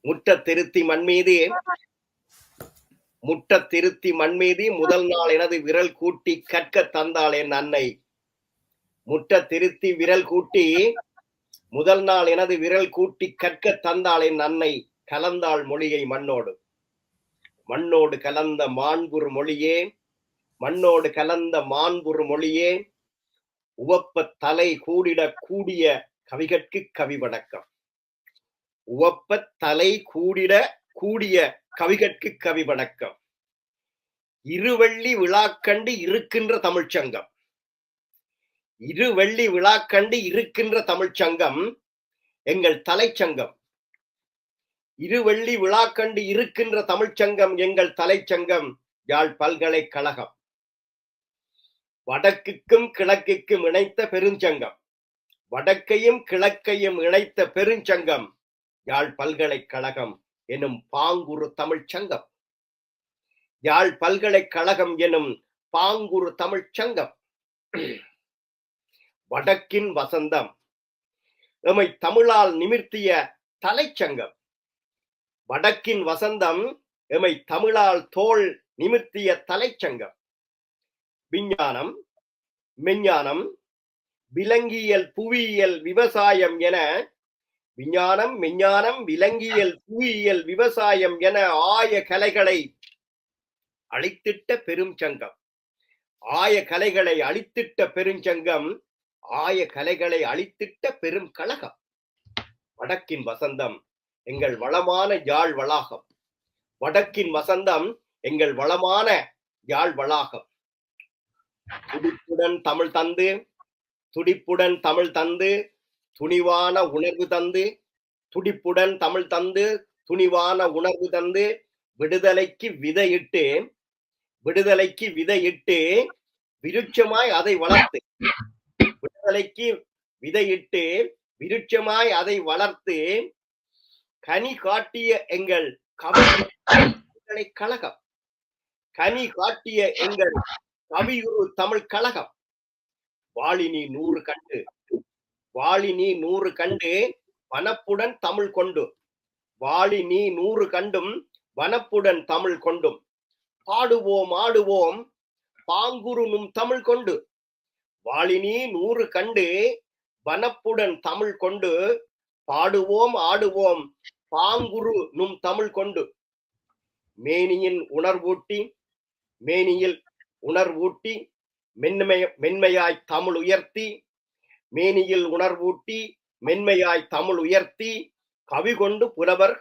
முட்ட திருத்தி மண்மீதி முதல் நாள் எனது விரல் கூட்டி கற்க தந்தாள் என் அன்னை. முட்ட திருத்தி விரல் கூட்டி முதல் நாள் எனது விரல் கூட்டி கற்க தந்தாள் என் அன்னை. கலந்தாள் மொழியை மண்ணோடு. மண்ணோடு கலந்த மாண்புறு மொழியே, மண்ணோடு கலந்த மாண்புறு மொழியே, உவப்ப தலை கூடிட கூடிய கவிகட்கு கவி வணக்கம். உவப்ப தலை கூடிட கூடிய கவிகட்கு கவி வணக்கம். இருவள்ளி விழாக்கண்டு இருக்கின்ற தமிழ்ச்சங்கம். இருவள்ளி விழாக்கண்டு இருக்கின்ற தமிழ்ச்சங்கம் எங்கள் தலைச்சங்கம். இருவள்ளி விழாக்கண்டு இருக்கின்ற தமிழ்ச்சங்கம் எங்கள் தலைச்சங்கம் யாழ் பல்கலைக்கழகம். வடக்குக்கும் கிழக்குக்கும் இணைத்த பெருஞ்சங்கம். வடக்கையும் கிழக்கையும் இணைத்த பெருஞ்சங்கம் யாழ் பல்கலைக்கழகம் எனும் பாங்குறு தமிழ்ச்சங்கம். யாழ் பல்கலைக்கழகம் எனும் பாங்குறு தமிழ்ச்சங்கம். வடக்கின் வசந்தம் எமை தமிழால் நிமிர்த்திய தலைச்சங்கம். வடக்கின் வசந்தம் எமை தமிழால் தோள் நிமிர்த்திய தலைச்சங்கம். விஞ்ஞானம், மெஞ்ஞானம், விலங்கியல், புவியியல், விவசாயம் என விஞ்ஞானம், மெஞ்ஞானம், விலங்கியல், புவியியல், விவசாயம் என ஆய கலைகளை அழித்திட்ட பெரும் சங்கம். ஆய கலைகளை அழித்திட்ட பெருஞ்சங்கம். ஆய கலைகளை அழித்திட்ட பெரும் கழகம். வடக்கின் வசந்தம் எங்கள் வளமான யாழ் வளாகம். வடக்கின் வசந்தம் எங்கள் வளமான யாழ் வளாகம். துடிப்புடன் தமிழ் தந்து, துடிப்புடன் தமிழ் தந்து, துணிவான உணர்வு தந்து, துடிப்புடன் தமிழ் தந்து, துணிவான உணர்வு தந்து, விடுதலைக்கு விதையிட்டு, விடுதலைக்கு விதையிட்டு விருட்சமாய் அதை வளர்த்து, விடுதலைக்கு விதையிட்டு விருட்சமாய் அதை வளர்த்து கனி காட்டிய எங்கள் கவிக்கழகம். கனி காட்டிய எங்கள் கவியுரு தமிழ் கழகம். வாழினி 100 கண்டு, வாழினி 100 கண்டு வனப்புடன் தமிழ் கொண்டு, வாழினி 100 கண்டும் வனப்புடன் தமிழ் கொண்டும், பாடுவோம் ஆடுவோம் பாங்குரு நும் தமிழ் கொண்டு. வாழினி 100 கண்டு வனப்புடன் தமிழ் கொண்டு, பாடுவோம் ஆடுவோம் பாங்குரு நும் தமிழ் கொண்டு. மேனியின் உணர்வூட்டி, மேனியில் உணர்வூட்டி, மென்மையாய் தமிழ் உயர்த்தி, மேனியில் உணர்வூட்டி மென்மையாய் தமிழ் உயர்த்தி, கவி கொண்டு புலவர்